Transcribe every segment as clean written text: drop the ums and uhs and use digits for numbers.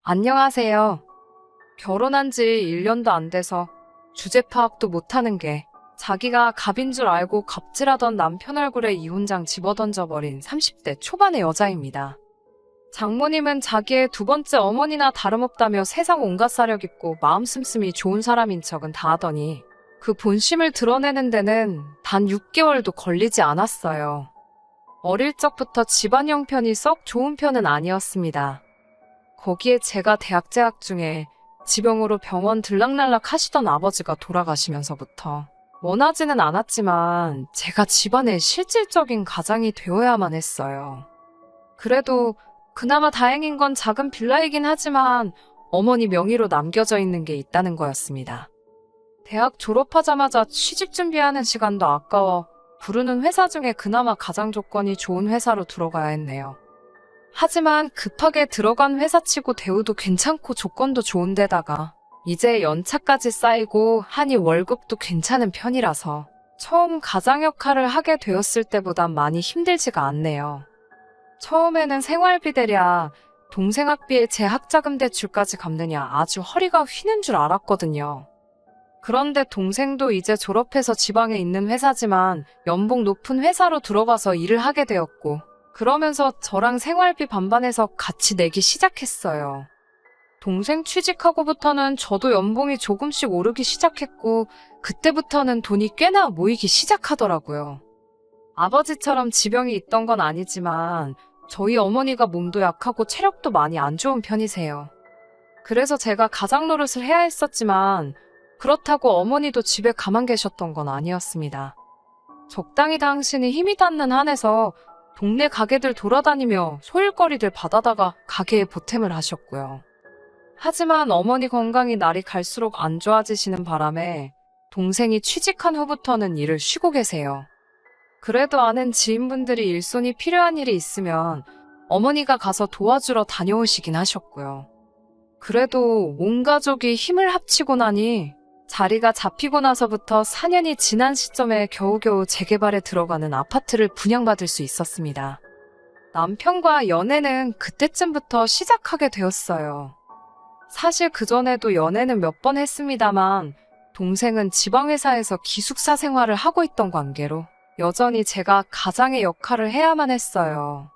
안녕하세요. 결혼한 지 1년도 안 돼서 주제 파악도 못하는 게 자기가 갑인 줄 알고 갑질하던 남편 얼굴에 이혼장 집어던져버린 30대 초반의 여자입니다. 장모님은 자기의 두 번째 어머니나 다름없다며 세상 온갖 사려 깊고 마음 씀씀이 좋은 사람인 척은 다 하더니 그 본심을 드러내는 데는 단 6개월도 걸리지 않았어요. 어릴 적부터 집안 형편이 썩 좋은 편은 아니었습니다. 거기에 제가 대학 재학 중에 지병으로 병원 들락날락 하시던 아버지가 돌아가시면서부터 원하지는 않았지만 제가 집안의 실질적인 가장이 되어야만 했어요. 그래도 그나마 다행인 건 작은 빌라이긴 하지만 어머니 명의로 남겨져 있는 게 있다는 거였습니다. 대학 졸업하자마자 취직 준비하는 시간도 아까워 부르는 회사 중에 그나마 가장 조건이 좋은 회사로 들어가야 했네요. 하지만 급하게 들어간 회사치고 대우도 괜찮고 조건도 좋은데다가 이제 연차까지 쌓이고 하니 월급도 괜찮은 편이라서 처음 가장 역할을 하게 되었을 때보단 많이 힘들지가 않네요. 처음에는 생활비 대랴 동생 학비에 제 학자금 대출까지 갚느냐 아주 허리가 휘는 줄 알았거든요. 그런데 동생도 이제 졸업해서 지방에 있는 회사지만 연봉 높은 회사로 들어가서 일을 하게 되었고 그러면서 저랑 생활비 반반해서 같이 내기 시작했어요. 동생 취직하고부터는 저도 연봉이 조금씩 오르기 시작했고 그때부터는 돈이 꽤나 모이기 시작하더라고요. 아버지처럼 지병이 있던 건 아니지만 저희 어머니가 몸도 약하고 체력도 많이 안 좋은 편이세요. 그래서 제가 가장 노릇을 해야 했었지만 그렇다고 어머니도 집에 가만 계셨던 건 아니었습니다. 적당히 당신이 힘이 닿는 한에서 동네 가게들 돌아다니며 소일거리들 받아다가 가게에 보탬을 하셨고요. 하지만 어머니 건강이 날이 갈수록 안 좋아지시는 바람에 동생이 취직한 후부터는 일을 쉬고 계세요. 그래도 아는 지인분들이 일손이 필요한 일이 있으면 어머니가 가서 도와주러 다녀오시긴 하셨고요. 그래도 온 가족이 힘을 합치고 나니 자리가 잡히고 나서부터 4년이 지난 시점에 겨우겨우 재개발에 들어가는 아파트를 분양받을 수 있었습니다. 남편과 연애는 그때쯤부터 시작하게 되었어요. 사실 그전에도 연애는 몇 번 했습니다만 동생은 지방회사에서 기숙사 생활을 하고 있던 관계로 여전히 제가 가장의 역할을 해야만 했어요.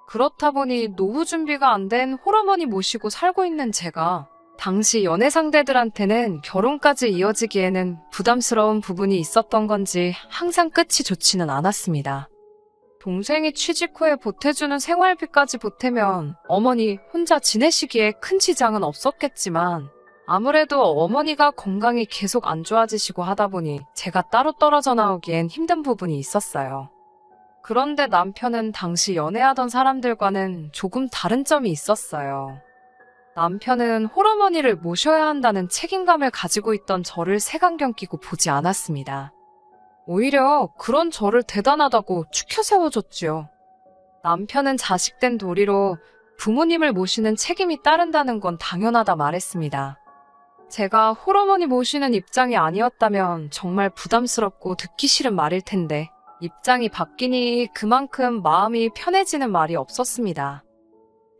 그렇다 보니 노후 준비가 안 된 홀어머니 모시고 살고 있는 제가 당시 연애 상대들한테는 결혼까지 이어지기에는 부담스러운 부분이 있었던 건지 항상 끝이 좋지는 않았습니다. 동생이 취직 후에 보태주는 생활비까지 보태면 어머니 혼자 지내시기에 큰 지장은 없었겠지만 아무래도 어머니가 건강이 계속 안 좋아지시고 하다 보니 제가 따로 떨어져 나오기엔 힘든 부분이 있었어요. 그런데 남편은 당시 연애하던 사람들과는 조금 다른 점이 있었어요. 남편은 홀어머니를 모셔야 한다는 책임감을 가지고 있던 저를 색안경 끼고 보지 않았습니다. 오히려 그런 저를 대단하다고 추켜 세워줬지요. 남편은 자식된 도리로 부모님을 모시는 책임이 따른다는 건 당연하다 말했습니다. 제가 홀어머니 모시는 입장이 아니었다면 정말 부담스럽고 듣기 싫은 말일 텐데 입장이 바뀌니 그만큼 마음이 편해지는 말이 없었습니다.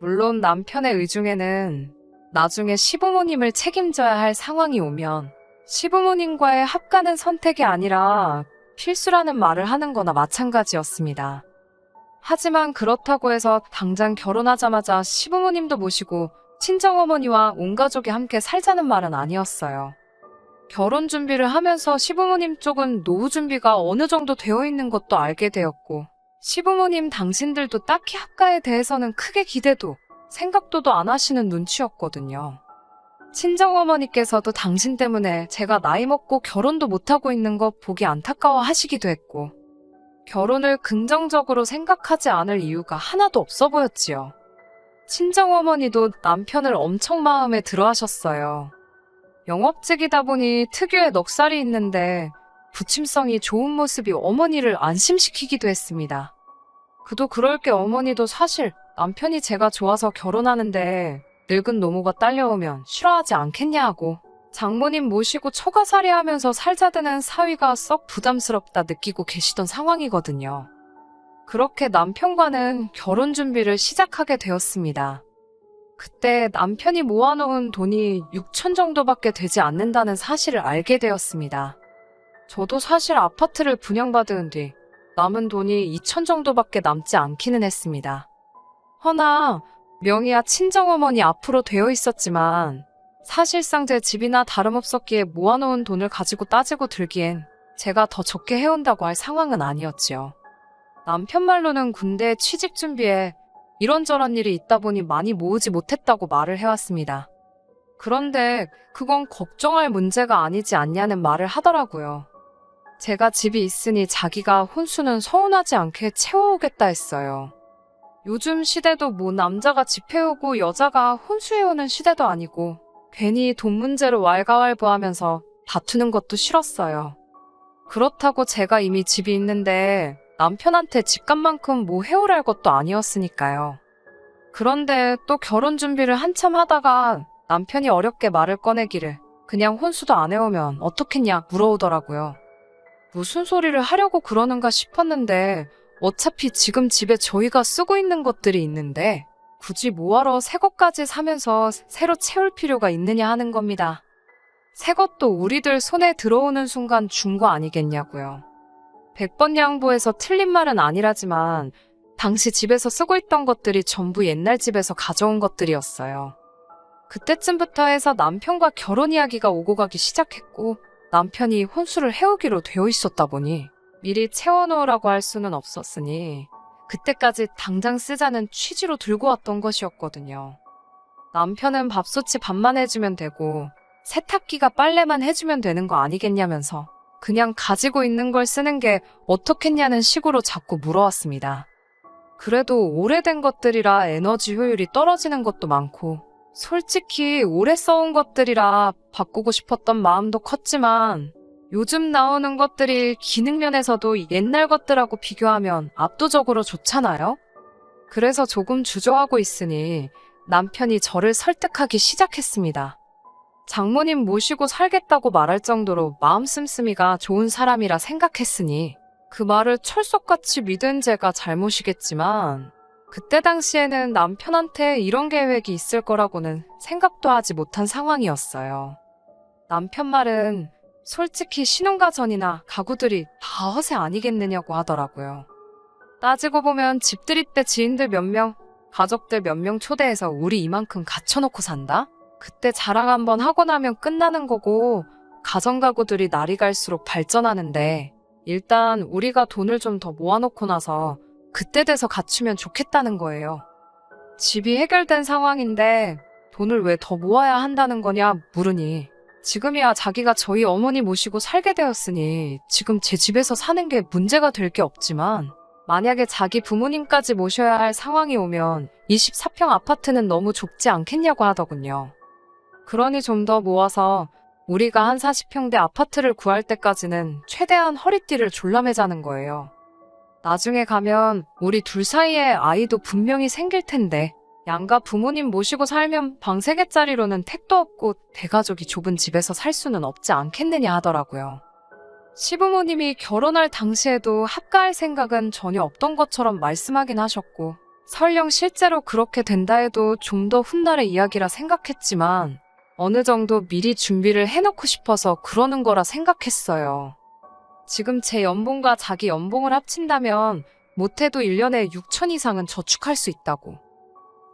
물론 남편의 의중에는 나중에 시부모님을 책임져야 할 상황이 오면 시부모님과의 합가는 선택이 아니라 필수라는 말을 하는 거나 마찬가지였습니다. 하지만 그렇다고 해서 당장 결혼하자마자 시부모님도 모시고 친정어머니와 온 가족이 함께 살자는 말은 아니었어요. 결혼 준비를 하면서 시부모님 쪽은 노후 준비가 어느 정도 되어 있는 것도 알게 되었고 시부모님 당신들도 딱히 합가에 대해서는 크게 기대도 생각도도 안 하시는 눈치였거든요. 친정어머니께서도 당신 때문에 제가 나이 먹고 결혼도 못하고 있는 거 보기 안타까워 하시기도 했고 결혼을 긍정적으로 생각하지 않을 이유가 하나도 없어 보였지요. 친정어머니도 남편을 엄청 마음에 들어 하셨어요. 영업직이다 보니 특유의 넉살이 있는데 부침성이 좋은 모습이 어머니를 안심시키기도 했습니다. 그도 그럴 게 어머니도 사실 남편이 제가 좋아서 결혼하는데 늙은 노모가 딸려오면 싫어하지 않겠냐고 장모님 모시고 처가살이 하면서 살자드는 사위가 썩 부담스럽다 느끼고 계시던 상황이거든요. 그렇게 남편과는 결혼 준비를 시작하게 되었습니다. 그때 남편이 모아놓은 돈이 6천 정도밖에 되지 않는다는 사실을 알게 되었습니다. 저도 사실 아파트를 분양받은 뒤 남은 돈이 2천 정도밖에 남지 않기는 했습니다. 허나 명의야 친정어머니 앞으로 되어 있었지만 사실상 제 집이나 다름없었기에 모아놓은 돈을 가지고 따지고 들기엔 제가 더 적게 해온다고 할 상황은 아니었지요. 남편 말로는 군대 취직 준비에 이런저런 일이 있다 보니 많이 모으지 못했다고 말을 해왔습니다. 그런데 그건 걱정할 문제가 아니지 않냐는 말을 하더라고요. 제가 집이 있으니 자기가 혼수는 서운하지 않게 채워오겠다 했어요. 요즘 시대도 뭐 남자가 집 해오고 여자가 혼수해오는 시대도 아니고 괜히 돈 문제로 왈가왈부하면서 다투는 것도 싫었어요. 그렇다고 제가 이미 집이 있는데 남편한테 집값만큼 뭐 해오랄 것도 아니었으니까요. 그런데 또 결혼 준비를 한참 하다가 남편이 어렵게 말을 꺼내기를 그냥 혼수도 안 해오면 어떻겠냐 물어오더라고요. 무슨 소리를 하려고 그러는가 싶었는데 어차피 지금 집에 저희가 쓰고 있는 것들이 있는데 굳이 뭐하러 새 것까지 사면서 새로 채울 필요가 있느냐 하는 겁니다. 새 것도 우리들 손에 들어오는 순간 준 거 아니겠냐고요. 100번 양보해서 틀린 말은 아니라지만 당시 집에서 쓰고 있던 것들이 전부 옛날 집에서 가져온 것들이었어요. 그때쯤부터 해서 남편과 결혼 이야기가 오고 가기 시작했고 남편이 혼수를 해오기로 되어 있었다 보니 미리 채워놓으라고 할 수는 없었으니 그때까지 당장 쓰자는 취지로 들고 왔던 것이었거든요. 남편은 밥솥이 밥만 해주면 되고 세탁기가 빨래만 해주면 되는 거 아니겠냐면서 그냥 가지고 있는 걸 쓰는 게 어떻겠냐는 식으로 자꾸 물어왔습니다. 그래도 오래된 것들이라 에너지 효율이 떨어지는 것도 많고 솔직히 오래 써온 것들이라 바꾸고 싶었던 마음도 컸지만 요즘 나오는 것들이 기능면에서도 옛날 것들하고 비교하면 압도적으로 좋잖아요? 그래서 조금 주저하고 있으니 남편이 저를 설득하기 시작했습니다. 장모님 모시고 살겠다고 말할 정도로 마음 씀씀이가 좋은 사람이라 생각했으니 그 말을 철석같이 믿은 제가 잘못이겠지만 그때 당시에는 남편한테 이런 계획이 있을 거라고는 생각도 하지 못한 상황이었어요. 남편 말은 솔직히 신혼가 전이나 가구들이 다 허세 아니겠느냐고 하더라고요. 따지고 보면 집들이 때 지인들 몇 명, 가족들 몇 명 초대해서 우리 이만큼 갖춰놓고 산다? 그때 자랑 한번 하고 나면 끝나는 거고 가정가구들이 날이 갈수록 발전하는데 일단 우리가 돈을 좀 더 모아놓고 나서 그때 돼서 갖추면 좋겠다는 거예요. 집이 해결된 상황인데 돈을 왜 더 모아야 한다는 거냐 물으니 지금이야 자기가 저희 어머니 모시고 살게 되었으니 지금 제 집에서 사는 게 문제가 될 게 없지만 만약에 자기 부모님까지 모셔야 할 상황이 오면 24평 아파트는 너무 좁지 않겠냐고 하더군요. 그러니 좀 더 모아서 우리가 한 40평대 아파트를 구할 때까지는 최대한 허리띠를 졸라매자는 거예요. 나중에 가면 우리 둘 사이에 아이도 분명히 생길 텐데 양가 부모님 모시고 살면 방 3개짜리로는 택도 없고 대가족이 좁은 집에서 살 수는 없지 않겠느냐 하더라고요. 시부모님이 결혼할 당시에도 합가할 생각은 전혀 없던 것처럼 말씀하긴 하셨고 설령 실제로 그렇게 된다 해도 좀 더 훗날의 이야기라 생각했지만 어느 정도 미리 준비를 해놓고 싶어서 그러는 거라 생각했어요. 지금 제 연봉과 자기 연봉을 합친다면 못해도 1년에 6천 이상은 저축할 수 있다고.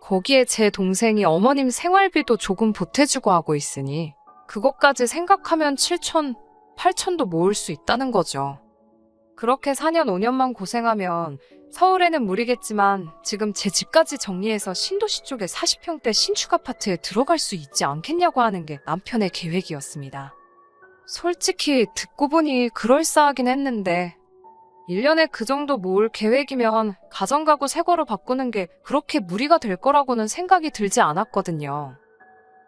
거기에 제 동생이 어머님 생활비도 조금 보태주고 하고 있으니 그것까지 생각하면 7천, 8천도 모을 수 있다는 거죠. 그렇게 4년, 5년만 고생하면 서울에는 무리겠지만 지금 제 집까지 정리해서 신도시 쪽에 40평대 신축 아파트에 들어갈 수 있지 않겠냐고 하는 게 남편의 계획이었습니다. 솔직히 듣고 보니 그럴싸하긴 했는데 1년에 그 정도 모을 계획이면 가정가구 새 거로 바꾸는 게 그렇게 무리가 될 거라고는 생각이 들지 않았거든요.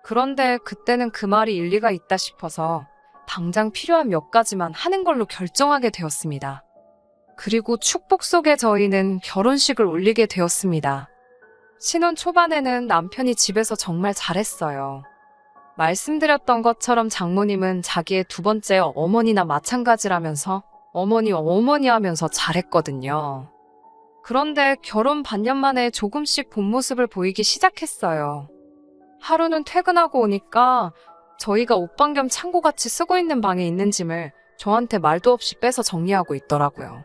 그런데 그때는 그 말이 일리가 있다 싶어서 당장 필요한 몇 가지만 하는 걸로 결정하게 되었습니다. 그리고 축복 속에 저희는 결혼식을 올리게 되었습니다. 신혼 초반에는 남편이 집에서 정말 잘했어요. 말씀드렸던 것처럼 장모님은 자기의 두 번째 어머니나 마찬가지라면서 어머니 하면서 잘했거든요. 그런데 결혼 반년 만에 조금씩 본 모습을 보이기 시작했어요. 하루는 퇴근하고 오니까 저희가 옷방 겸 창고같이 쓰고 있는 방에 있는 짐을 저한테 말도 없이 빼서 정리하고 있더라고요.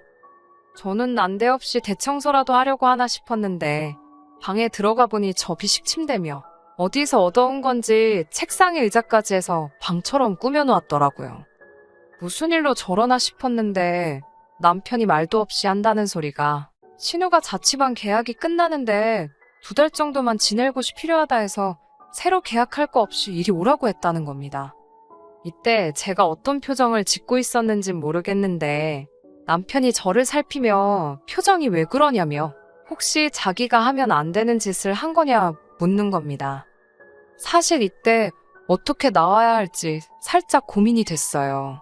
저는 난데없이 대청소라도 하려고 하나 싶었는데 방에 들어가 보니 접이식 침대며 어디서 얻어온 건지 책상에 의자까지 해서 방처럼 꾸며놓았더라고요. 무슨 일로 저러나 싶었는데 남편이 말도 없이 한다는 소리가 신우가 자취방 계약이 끝나는데 2달 정도만 지낼 곳이 필요하다 해서 새로 계약할 거 없이 이리 오라고 했다는 겁니다. 이때 제가 어떤 표정을 짓고 있었는진 모르겠는데 남편이 저를 살피며 표정이 왜 그러냐며 혹시 자기가 하면 안 되는 짓을 한 거냐 묻는 겁니다. 사실 이때 어떻게 나와야 할지 살짝 고민이 됐어요.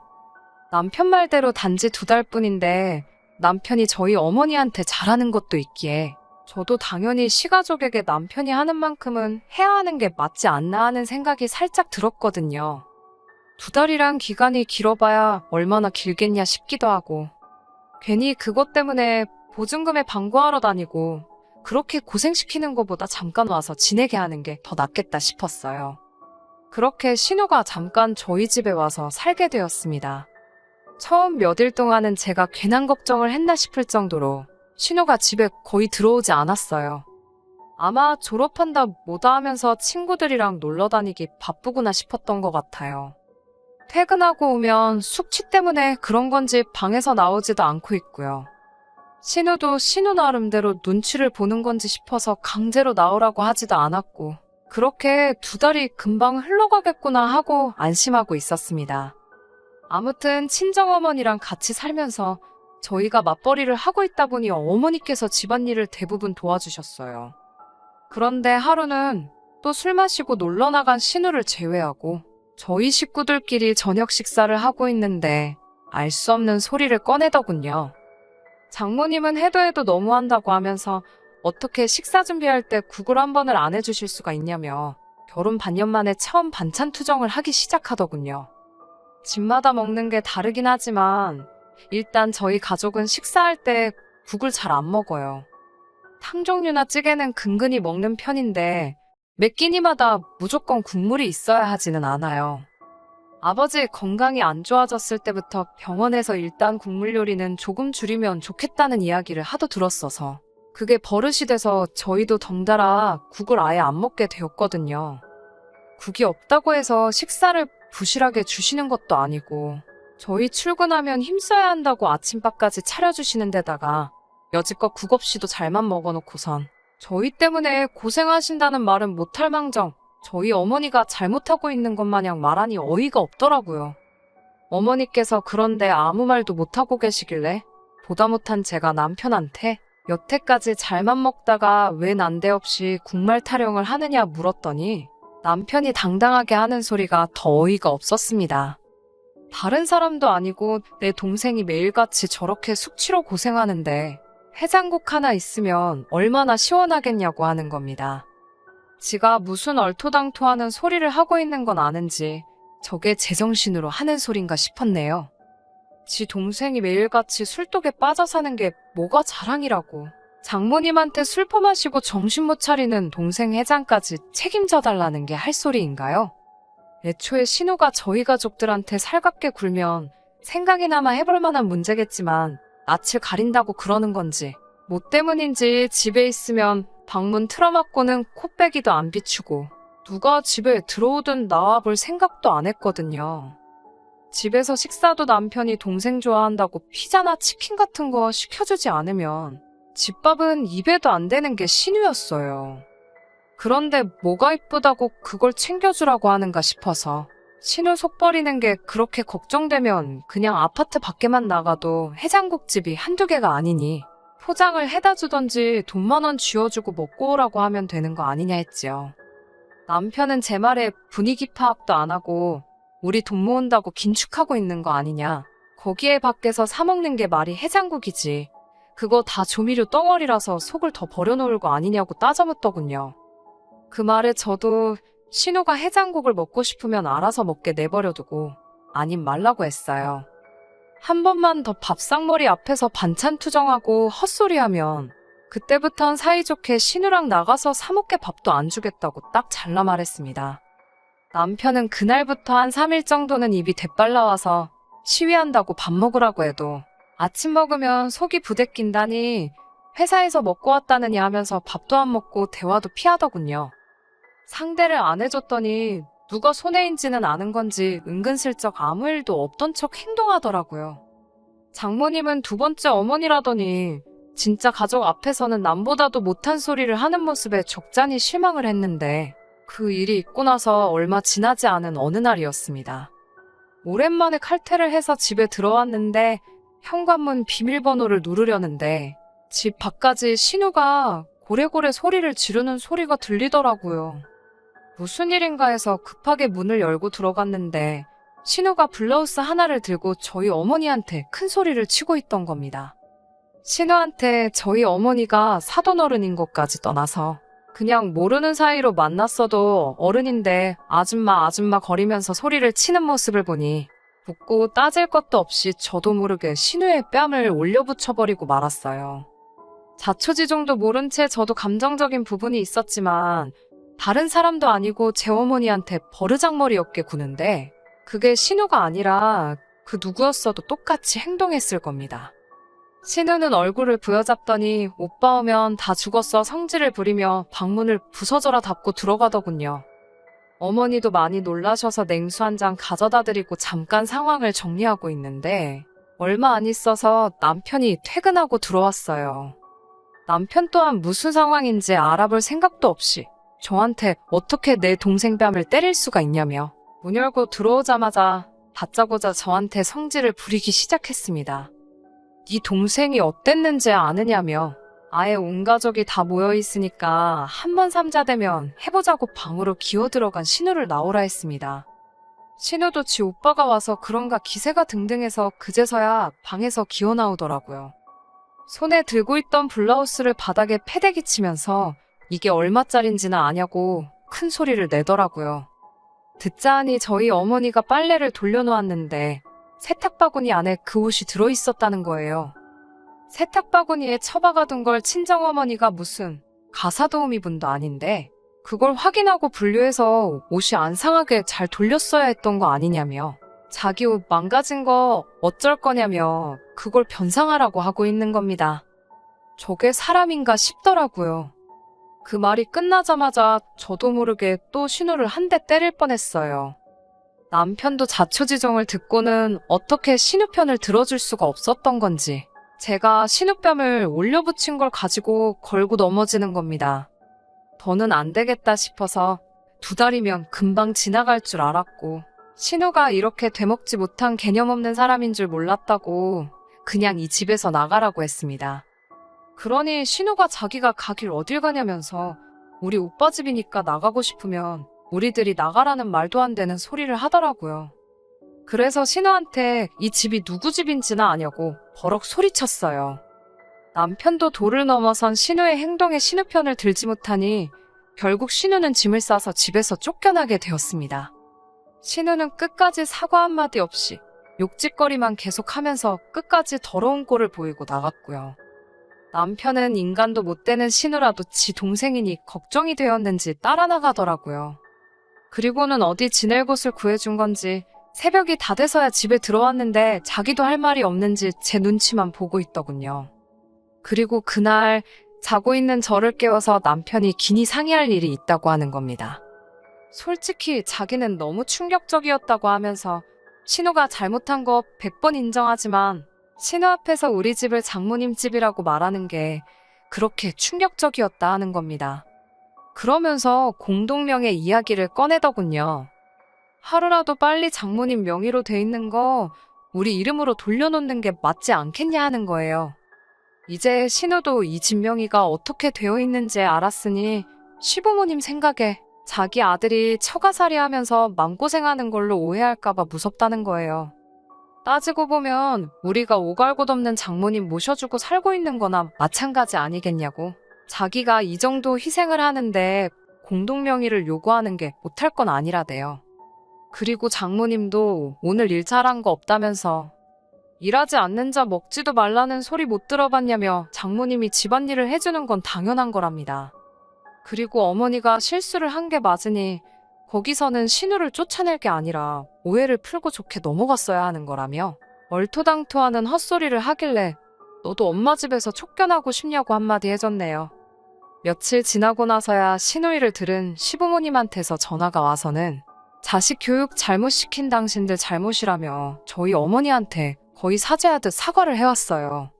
남편 말대로 단지 2달뿐인데 남편이 저희 어머니한테 잘하는 것도 있기에 저도 당연히 시가족에게 남편이 하는 만큼은 해야 하는 게 맞지 않나 하는 생각이 살짝 들었거든요. 2달이란 기간이 길어봐야 얼마나 길겠냐 싶기도 하고 괜히 그것 때문에 보증금에 방구하러 다니고 그렇게 고생시키는 것보다 잠깐 와서 지내게 하는 게 더 낫겠다 싶었어요. 그렇게 신우가 잠깐 저희 집에 와서 살게 되었습니다. 처음 몇 일 동안은 제가 괜한 걱정을 했나 싶을 정도로 신우가 집에 거의 들어오지 않았어요. 아마 졸업한다 뭐다 하면서 친구들이랑 놀러 다니기 바쁘구나 싶었던 것 같아요. 퇴근하고 오면 숙취 때문에 그런 건지 방에서 나오지도 않고 있고요. 신우도 신우 나름대로 눈치를 보는 건지 싶어서 강제로 나오라고 하지도 않았고 그렇게 2달이 금방 흘러가겠구나 하고 안심하고 있었습니다. 아무튼 친정어머니랑 같이 살면서 저희가 맞벌이를 하고 있다 보니 어머니께서 집안일을 대부분 도와주셨어요. 그런데 하루는 또 술 마시고 놀러 나간 신우를 제외하고 저희 식구들끼리 저녁 식사를 하고 있는데 알 수 없는 소리를 꺼내더군요. 장모님은 해도 해도 너무한다고 하면서 어떻게 식사 준비할 때 국을 한 번을 안 해주실 수가 있냐며 결혼 반년 만에 처음 반찬 투정을 하기 시작하더군요. 집마다 먹는 게 다르긴 하지만 일단 저희 가족은 식사할 때 국을 잘 안 먹어요. 탕 종류나 찌개는 근근히 먹는 편인데 매 끼니마다 무조건 국물이 있어야 하지는 않아요. 아버지 건강이 안 좋아졌을 때부터 병원에서 일단 국물 요리는 조금 줄이면 좋겠다는 이야기를 하도 들었어서 그게 버릇이 돼서 저희도 덩달아 국을 아예 안 먹게 되었거든요. 국이 없다고 해서 식사를 부실하게 주시는 것도 아니고 저희 출근하면 힘써야 한다고 아침밥까지 차려주시는 데다가 여지껏 국 없이도 잘만 먹어놓고선 저희 때문에 고생하신다는 말은 못할 망정 저희 어머니가 잘못하고 있는 것 마냥 말하니 어이가 없더라고요. 어머니께서 그런데 아무 말도 못하고 계시길래 보다 못한 제가 남편한테 여태까지 잘만 먹다가 왜 난데없이 국말 타령을 하느냐 물었더니 남편이 당당하게 하는 소리가 더 어이가 없었습니다. 다른 사람도 아니고 내 동생이 매일같이 저렇게 숙취로 고생하는데 해장국 하나 있으면 얼마나 시원하겠냐고 하는 겁니다. 지가 무슨 얼토당토하는 소리를 하고 있는 건 아는지 저게 제정신으로 하는 소린가 싶었네요. 지 동생이 매일같이 술독에 빠져 사는 게 뭐가 자랑이라고. 장모님한테 술 퍼마시고 정신 못 차리는 동생 해장까지 책임져 달라는 게 할 소리인가요? 애초에 신우가 저희 가족들한테 살갑게 굴면 생각이나마 해볼 만한 문제겠지만 낯을 가린다고 그러는 건지 뭐 때문인지 집에 있으면 방문 틀어막고는 코빼기도 안 비추고 누가 집에 들어오든 나와볼 생각도 안 했거든요. 집에서 식사도 남편이 동생 좋아한다고 피자나 치킨 같은 거 시켜주지 않으면 집밥은 입에도 안 되는 게 신우였어요. 그런데 뭐가 이쁘다고 그걸 챙겨주라고 하는가 싶어서 신우 속 버리는 게 그렇게 걱정되면 그냥 아파트 밖에만 나가도 해장국집이 한두 개가 아니니 포장을 해다 주던지 돈 10,000원 쥐어주고 먹고 오라고 하면 되는 거 아니냐 했지요. 남편은 제 말에 분위기 파악도 안 하고 우리 돈 모은다고 긴축하고 있는 거 아니냐. 거기에 밖에서 사 먹는 게 말이 해장국이지. 그거 다 조미료 덩어리라서 속을 더 버려놓을 거 아니냐고 따져묻더군요. 그 말에 저도 신우가 해장국을 먹고 싶으면 알아서 먹게 내버려두고 아님 말라고 했어요. 한 번만 더 밥상머리 앞에서 반찬 투정하고 헛소리하면 그때부턴 사이좋게 신우랑 나가서 사 먹게 밥도 안 주겠다고 딱 잘라 말했습니다. 남편은 그날부터 한 3일 정도는 입이 대빨라와서 시위한다고 밥 먹으라고 해도 아침 먹으면 속이 부대낀다니 회사에서 먹고 왔다느니 하면서 밥도 안 먹고 대화도 피하더군요. 상대를 안 해줬더니 누가 손해인지는 아는 건지 은근슬쩍 아무 일도 없던 척 행동하더라고요. 장모님은 두 번째 어머니라더니 진짜 가족 앞에서는 남보다도 못한 소리를 하는 모습에 적잖이 실망을 했는데 그 일이 있고 나서 얼마 지나지 않은 어느 날이었습니다. 오랜만에 칼퇴를 해서 집에 들어왔는데 현관문 비밀번호를 누르려는데 집 밖까지 신우가 고래고래 소리를 지르는 소리가 들리더라고요. 무슨 일인가 해서 급하게 문을 열고 들어갔는데 신우가 블라우스 하나를 들고 저희 어머니한테 큰 소리를 치고 있던 겁니다. 신우한테 저희 어머니가 사돈어른인 것까지 떠나서 그냥 모르는 사이로 만났어도 어른인데 아줌마 아줌마 거리면서 소리를 치는 모습을 보니 묻고 따질 것도 없이 저도 모르게 신우의 뺨을 올려붙여버리고 말았어요. 자초지종도 모른 채 저도 감정적인 부분이 있었지만 다른 사람도 아니고 제 어머니한테 버르장머리 어깨 구는데 그게 신우가 아니라 그 누구였어도 똑같이 행동했을 겁니다. 신우는 얼굴을 부여잡더니 오빠 오면 다 죽었어 성질을 부리며 방문을 부서져라 닫고 들어가더군요. 어머니도 많이 놀라셔서 냉수 한 잔 가져다 드리고 잠깐 상황을 정리하고 있는데 얼마 안 있어서 남편이 퇴근하고 들어왔어요. 남편 또한 무슨 상황인지 알아볼 생각도 없이 저한테 어떻게 내 동생 뺨을 때릴 수가 있냐며 문 열고 들어오자마자 다짜고짜 저한테 성질을 부리기 시작했습니다. 네 동생이 어땠는지 아느냐며 아예 온 가족이 다 모여있으니까 한 번 삼자되면 해보자고 방으로 기어들어간 신우를 나오라 했습니다. 신우도 지 오빠가 와서 그런가 기세가 등등해서 그제서야 방에서 기어나오더라고요. 손에 들고 있던 블라우스를 바닥에 패대기 치면서 이게 얼마짜린지는 아냐고 큰 소리를 내더라고요. 듣자 하니 저희 어머니가 빨래를 돌려놓았는데 세탁바구니 안에 그 옷이 들어있었다는 거예요. 세탁바구니에 처박아둔 걸 친정어머니가 무슨 가사도우미 분도 아닌데 그걸 확인하고 분류해서 옷이 안 상하게 잘 돌렸어야 했던 거 아니냐며 자기 옷 망가진 거 어쩔 거냐며 그걸 변상하라고 하고 있는 겁니다. 저게 사람인가 싶더라고요. 그 말이 끝나자마자 저도 모르게 또 신우를 한 대 때릴 뻔했어요. 남편도 자초지종을 듣고는 어떻게 신우 편을 들어줄 수가 없었던 건지 제가 신우 뺨을 올려붙인 걸 가지고 걸고 넘어지는 겁니다. 더는 안 되겠다 싶어서 2달이면 금방 지나갈 줄 알았고 신우가 이렇게 되먹지 못한 개념 없는 사람인 줄 몰랐다고 그냥 이 집에서 나가라고 했습니다. 그러니 신우가 자기가 가길 어딜 가냐면서 우리 오빠 집이니까 나가고 싶으면 우리들이 나가라는 말도 안 되는 소리를 하더라고요. 그래서 신우한테 이 집이 누구 집인지는 아냐고 버럭 소리쳤어요. 남편도 도를 넘어선 신우의 행동에 신우 편을 들지 못하니 결국 신우는 짐을 싸서 집에서 쫓겨나게 되었습니다. 신우는 끝까지 사과 한마디 없이 욕짓거리만 계속하면서 끝까지 더러운 꼴을 보이고 나갔고요. 남편은 인간도 못 되는 신우라도 지 동생이니 걱정이 되었는지 따라 나가더라고요. 그리고는 어디 지낼 곳을 구해준 건지 새벽이 다 돼서야 집에 들어왔는데 자기도 할 말이 없는지 제 눈치만 보고 있더군요. 그리고 그날 자고 있는 저를 깨워서 남편이 긴히 상의할 일이 있다고 하는 겁니다. 솔직히 자기는 너무 충격적이었다고 하면서 신우가 잘못한 거 100번 인정하지만 신우 앞에서 우리 집을 장모님 집이라고 말하는 게 그렇게 충격적이었다 하는 겁니다. 그러면서 공동명의 이야기를 꺼내더군요. 하루라도 빨리 장모님 명의로 돼 있는 거 우리 이름으로 돌려놓는 게 맞지 않겠냐 하는 거예요. 이제 신우도 이 집 명의가 어떻게 되어 있는지 알았으니 시부모님 생각에 자기 아들이 처가살이 하면서 마음고생하는 걸로 오해할까봐 무섭다는 거예요. 따지고 보면 우리가 오갈곳 없는 장모님 모셔주고 살고 있는 거나 마찬가지 아니겠냐고. 자기가 이 정도 희생을 하는데 공동명의를 요구하는 게 못할 건 아니라대요. 그리고 장모님도 오늘 일 잘한 거 없다면서 일하지 않는 자 먹지도 말라는 소리 못 들어봤냐며 장모님이 집안일을 해주는 건 당연한 거랍니다. 그리고 어머니가 실수를 한 게 맞으니 거기서는 신우를 쫓아낼 게 아니라 오해를 풀고 좋게 넘어갔어야 하는 거라며 얼토당토하는 헛소리를 하길래 너도 엄마 집에서 쫓겨나고 싶냐고 한마디 해줬네요. 며칠 지나고 나서야 시누이를 들은 시부모님한테서 전화가 와서는 자식 교육 잘못 시킨 당신들 잘못이라며 저희 어머니한테 거의 사죄하듯 사과를 해왔어요.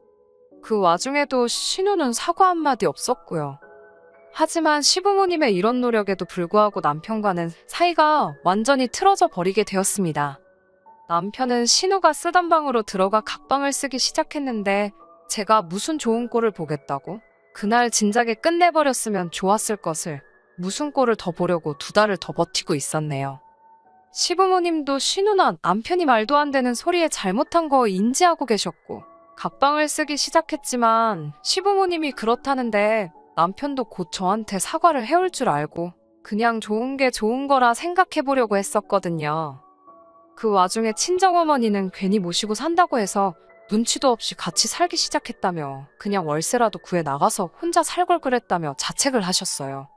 그 와중에도 신우는 사과 한마디 없었고요. 하지만 시부모님의 이런 노력에도 불구하고 남편과는 사이가 완전히 틀어져 버리게 되었습니다. 남편은 신우가 쓰던 방으로 들어가 각방을 쓰기 시작했는데 제가 무슨 좋은 꼴을 보겠다고? 그날 진작에 끝내버렸으면 좋았을 것을 무슨 꼴을 더 보려고 2달을 더 버티고 있었네요. 시부모님도 신우나 남편이 말도 안 되는 소리에 잘못한 거 인지하고 계셨고 각방을 쓰기 시작했지만 시부모님이 그렇다는데 남편도 곧 저한테 사과를 해올 줄 알고 그냥 좋은 게 좋은 거라 생각해 보려고 했었거든요. 그 와중에 친정어머니는 괜히 모시고 산다고 해서 눈치도 없이 같이 살기 시작했다며 그냥 월세라도 구해 나가서 혼자 살 걸 그랬다며 자책을 하셨어요.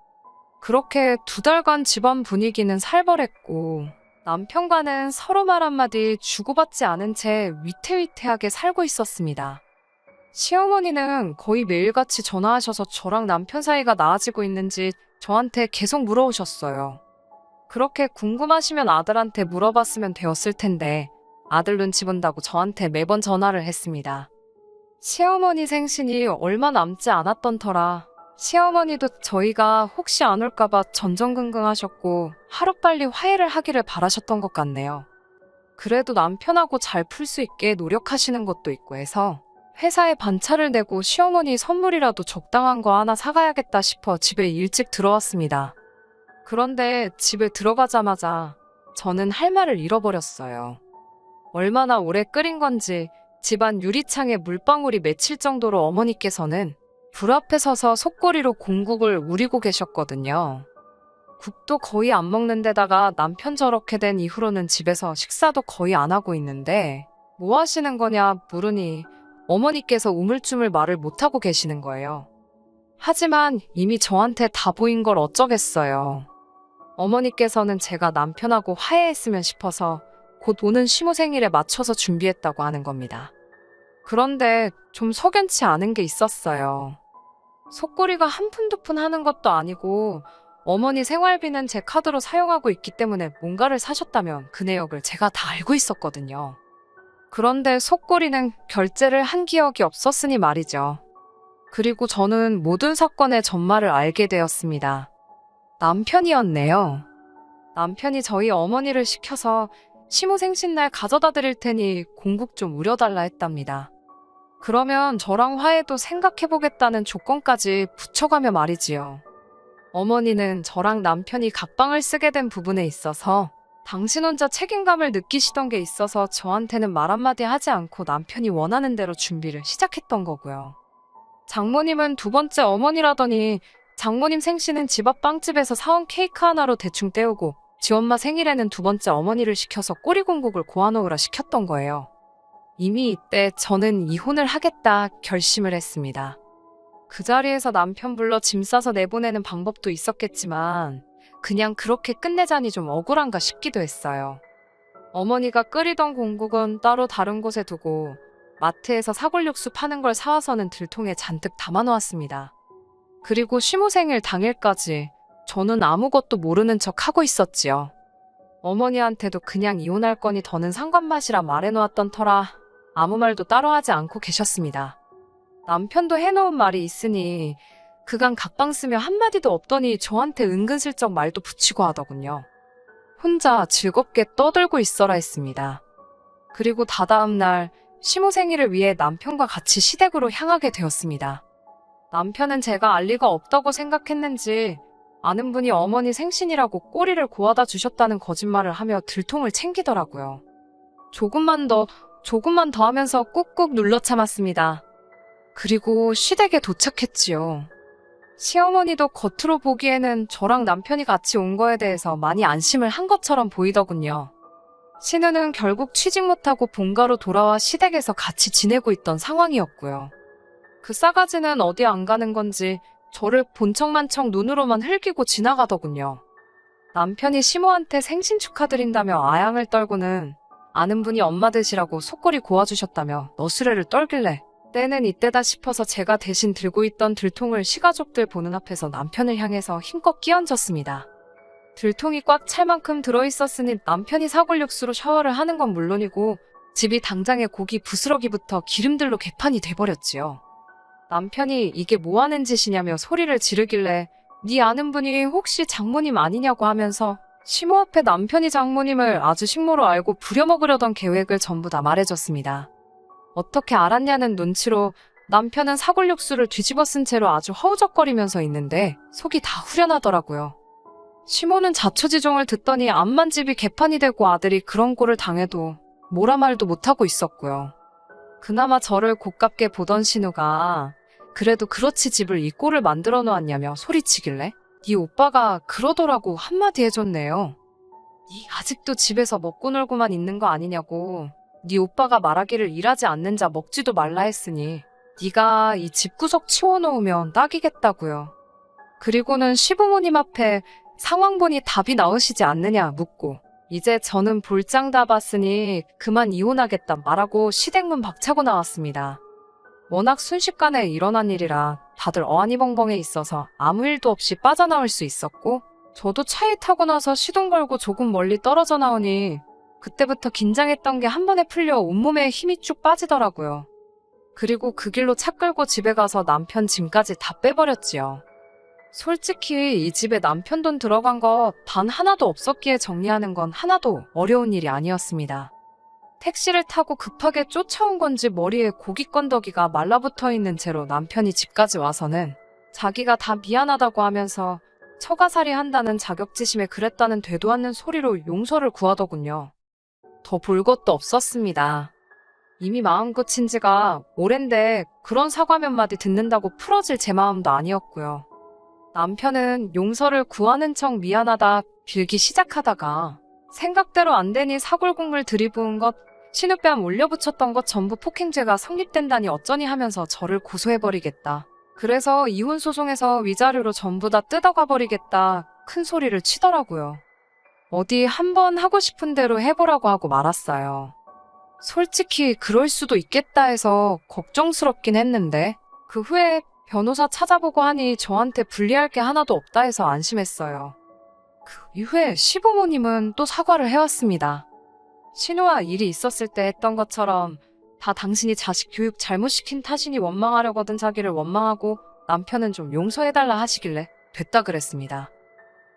그렇게 2달간 집안 분위기는 살벌했고 남편과는 서로 말 한마디 주고받지 않은 채 위태위태하게 살고 있었습니다. 시어머니는 거의 매일같이 전화하셔서 저랑 남편 사이가 나아지고 있는지 저한테 계속 물어오셨어요. 그렇게 궁금하시면 아들한테 물어봤으면 되었을 텐데 아들 눈치 본다고 저한테 매번 전화를 했습니다. 시어머니 생신이 얼마 남지 않았던 터라 시어머니도 저희가 혹시 안 올까봐 전전긍긍하셨고 하루빨리 화해를 하기를 바라셨던 것 같네요. 그래도 남편하고 잘 풀 수 있게 노력하시는 것도 있고 해서 회사에 반차를 내고 시어머니 선물이라도 적당한 거 하나 사가야겠다 싶어 집에 일찍 들어왔습니다. 그런데 집에 들어가자마자 저는 할 말을 잃어버렸어요. 얼마나 오래 끓인 건지 집안 유리창에 물방울이 맺힐 정도로 어머니께서는 불 앞에 서서 속꼬리로 공국을 우리고 계셨거든요. 국도 거의 안 먹는 데다가 남편 저렇게 된 이후로는 집에서 식사도 거의 안 하고 있는데 뭐 하시는 거냐 물으니 어머니께서 우물쭈물 말을 못하고 계시는 거예요. 하지만 이미 저한테 다 보인 걸 어쩌겠어요. 어머니께서는 제가 남편하고 화해했으면 싶어서 곧 오는 시모 생일에 맞춰서 준비했다고 하는 겁니다. 그런데 좀 석연치 않은 게 있었어요. 속꼬리가 한 푼 두 푼 하는 것도 아니고 어머니 생활비는 제 카드로 사용하고 있기 때문에 뭔가를 사셨다면 그 내역을 제가 다 알고 있었거든요. 그런데 속꼬리는 결제를 한 기억이 없었으니 말이죠. 그리고 저는 모든 사건의 전말을 알게 되었습니다. 남편이었네요. 남편이 저희 어머니를 시켜서 시모 생신날 가져다 드릴 테니 공국 좀 우려달라 했답니다. 그러면 저랑 화해도 생각해보겠다는 조건까지 붙여가며 말이지요. 어머니는 저랑 남편이 각방을 쓰게 된 부분에 있어서 당신 혼자 책임감을 느끼시던 게 있어서 저한테는 말 한마디 하지 않고 남편이 원하는 대로 준비를 시작했던 거고요. 장모님은 2번째 어머니라더니 장모님 생신은 집 앞 빵집에서 사온 케이크 하나로 대충 때우고 지 엄마 생일에는 2번째 어머니를 시켜서 꼬리공국을 고아놓으라 시켰던 거예요. 이미 이때 저는 이혼을 하겠다 결심을 했습니다. 그 자리에서 남편 불러 짐 싸서 내보내는 방법도 있었겠지만 그냥 그렇게 끝내자니 좀 억울한가 싶기도 했어요. 어머니가 끓이던 공국은 따로 다른 곳에 두고 마트에서 사골육수 파는 걸 사와서는 들통에 잔뜩 담아놓았습니다. 그리고 시모 생일 당일까지 저는 아무것도 모르는 척 하고 있었지요. 어머니한테도 그냥 이혼할 거니 더는 상관마시라 말해놓았던 터라 아무 말도 따로 하지 않고 계셨습니다. 남편도 해놓은 말이 있으니 그간 각방 쓰며 한마디도 없더니 저한테 은근슬쩍 말도 붙이고 하더군요. 혼자 즐겁게 떠들고 있어라 했습니다. 그리고 다다음 날 시모 생일을 위해 남편과 같이 시댁으로 향하게 되었습니다. 남편은 제가 알 리가 없다고 생각했는지 아는 분이 어머니 생신이라고 꼬리를 고아다 주셨다는 거짓말을 하며 들통을 챙기더라고요. 조금만 더 하면서 꾹꾹 눌러 참았습니다. 그리고 시댁에 도착했지요. 시어머니도 겉으로 보기에는 저랑 남편이 같이 온 거에 대해서 많이 안심을 한 것처럼 보이더군요. 신우는 결국 취직 못하고 본가로 돌아와 시댁에서 같이 지내고 있던 상황이었고요. 그 싸가지는 어디 안 가는 건지 저를 본척만척 눈으로만 흘기고 지나가더군요. 남편이 시모한테 생신 축하드린다며 아양을 떨고는 아는 분이 엄마 되시라고 속골이 고와주셨다며 너스레를 떨길래 때는 이때다 싶어서 제가 대신 들고 있던 들통을 시가족들 보는 앞에서 남편을 향해서 힘껏 끼얹었습니다. 들통이 꽉 찰 만큼 들어있었으니 남편이 사골육수로 샤워를 하는 건 물론이고 집이 당장에 고기 부스러기부터 기름들로 개판이 돼버렸지요. 남편이 이게 뭐하는 짓이냐며 소리를 지르길래 네 아는 분이 혹시 장모님 아니냐고 하면서 시모 앞에 남편이 장모님을 아주 식모로 알고 부려먹으려던 계획을 전부 다 말해줬습니다. 어떻게 알았냐는 눈치로 남편은 사골육수를 뒤집어 쓴 채로 아주 허우적거리면서 있는데 속이 다 후련하더라고요. 시모는 자초지종을 듣더니 암만 집이 개판이 되고 아들이 그런 꼴을 당해도 뭐라 말도 못하고 있었고요. 그나마 저를 고깝게 보던 신우가 그래도 그렇지 집을 이 꼴을 만들어 놓았냐며 소리치길래 네 오빠가 그러더라고 한마디 해줬네요. 네 아직도 집에서 먹고 놀고만 있는 거 아니냐고. 네 오빠가 말하기를 일하지 않는 자 먹지도 말라 했으니 네가 이 집구석 치워놓으면 딱이겠다고요. 그리고는 시부모님 앞에 상황 보니 답이 나오시지 않느냐 묻고 이제 저는 볼장 다 봤으니 그만 이혼하겠다 말하고 시댁문 박차고 나왔습니다. 워낙 순식간에 일어난 일이라 다들 어안이벙벙해 있어서 아무 일도 없이 빠져나올 수 있었고 저도 차에 타고 나서 시동 걸고 조금 멀리 떨어져 나오니 그때부터 긴장했던 게 한 번에 풀려 온몸에 힘이 쭉 빠지더라고요. 그리고 그 길로 차 끌고 집에 가서 남편 짐까지 다 빼버렸지요. 솔직히 이 집에 남편 돈 들어간 거 단 하나도 없었기에 정리하는 건 하나도 어려운 일이 아니었습니다. 택시를 타고 급하게 쫓아온 건지 머리에 고기 건더기가 말라붙어 있는 채로 남편이 집까지 와서는 자기가 다 미안하다고 하면서 처가살이 한다는 자격지심에 그랬다는 되도 않는 소리로 용서를 구하더군요. 더 볼 것도 없었습니다. 이미 마음 끝인 지가 오랜데 그런 사과 몇 마디 듣는다고 풀어질 제 마음도 아니었고요. 남편은 용서를 구하는 척 미안하다 빌기 시작하다가 생각대로 안 되니 사골국물 들이부은 것, 신우뺨 올려붙였던 것 전부 폭행죄가 성립된다니 어쩌니 하면서 저를 고소해버리겠다. 그래서 이혼소송에서 위자료로 전부 다 뜯어가버리겠다 큰 소리를 치더라고요. 어디 한번 하고 싶은 대로 해보라고 하고 말았어요. 솔직히 그럴 수도 있겠다 해서 걱정스럽긴 했는데 그 후에 변호사 찾아보고 하니 저한테 불리할 게 하나도 없다 해서 안심했어요. 그 이후에 시부모님은 또 사과를 해왔습니다. 신우와 일이 있었을 때 했던 것처럼 다 당신이 자식 교육 잘못시킨 탓이니 원망하려거든 자기를 원망하고 남편은 좀 용서해달라 하시길래 됐다 그랬습니다.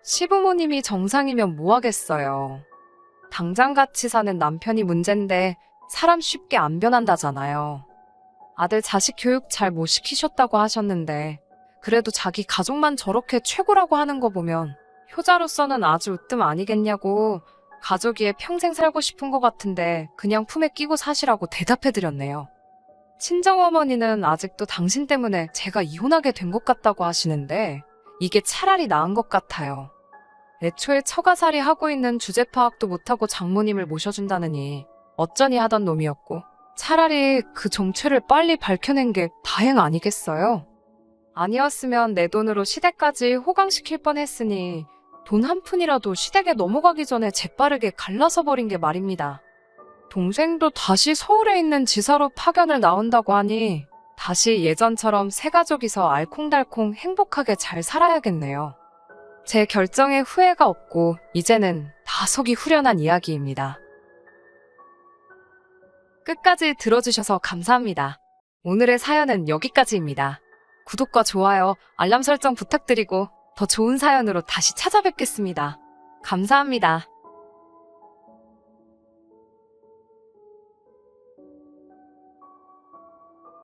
시부모님이 정상이면 뭐하겠어요. 당장 같이 사는 남편이 문제인데 사람 쉽게 안 변한다잖아요. 아들 자식 교육 잘 못 시키셨다고 하셨는데 그래도 자기 가족만 저렇게 최고라고 하는 거 보면 효자로서는 아주 으뜸 아니겠냐고 가족이에 평생 살고 싶은 것 같은데 그냥 품에 끼고 사시라고 대답해드렸네요. 친정어머니는 아직도 당신 때문에 제가 이혼하게 된 것 같다고 하시는데 이게 차라리 나은 것 같아요. 애초에 처가살이 하고 있는 주제 파악도 못하고 장모님을 모셔준다느니 어쩌니 하던 놈이었고 차라리 그 정체를 빨리 밝혀낸 게 다행 아니겠어요? 아니었으면 내 돈으로 시댁까지 호강시킬 뻔했으니 돈 한 푼이라도 시댁에 넘어가기 전에 재빠르게 갈라서 버린 게 말입니다. 동생도 다시 서울에 있는 지사로 파견을 나온다고 하니 다시 예전처럼 새 가족이서 알콩달콩 행복하게 잘 살아야겠네요. 제 결정에 후회가 없고 이제는 다 속이 후련한 이야기입니다. 끝까지 들어주셔서 감사합니다. 오늘의 사연은 여기까지입니다. 구독과 좋아요, 알람 설정 부탁드리고 더 좋은 사연으로 다시 찾아뵙겠습니다. 감사합니다.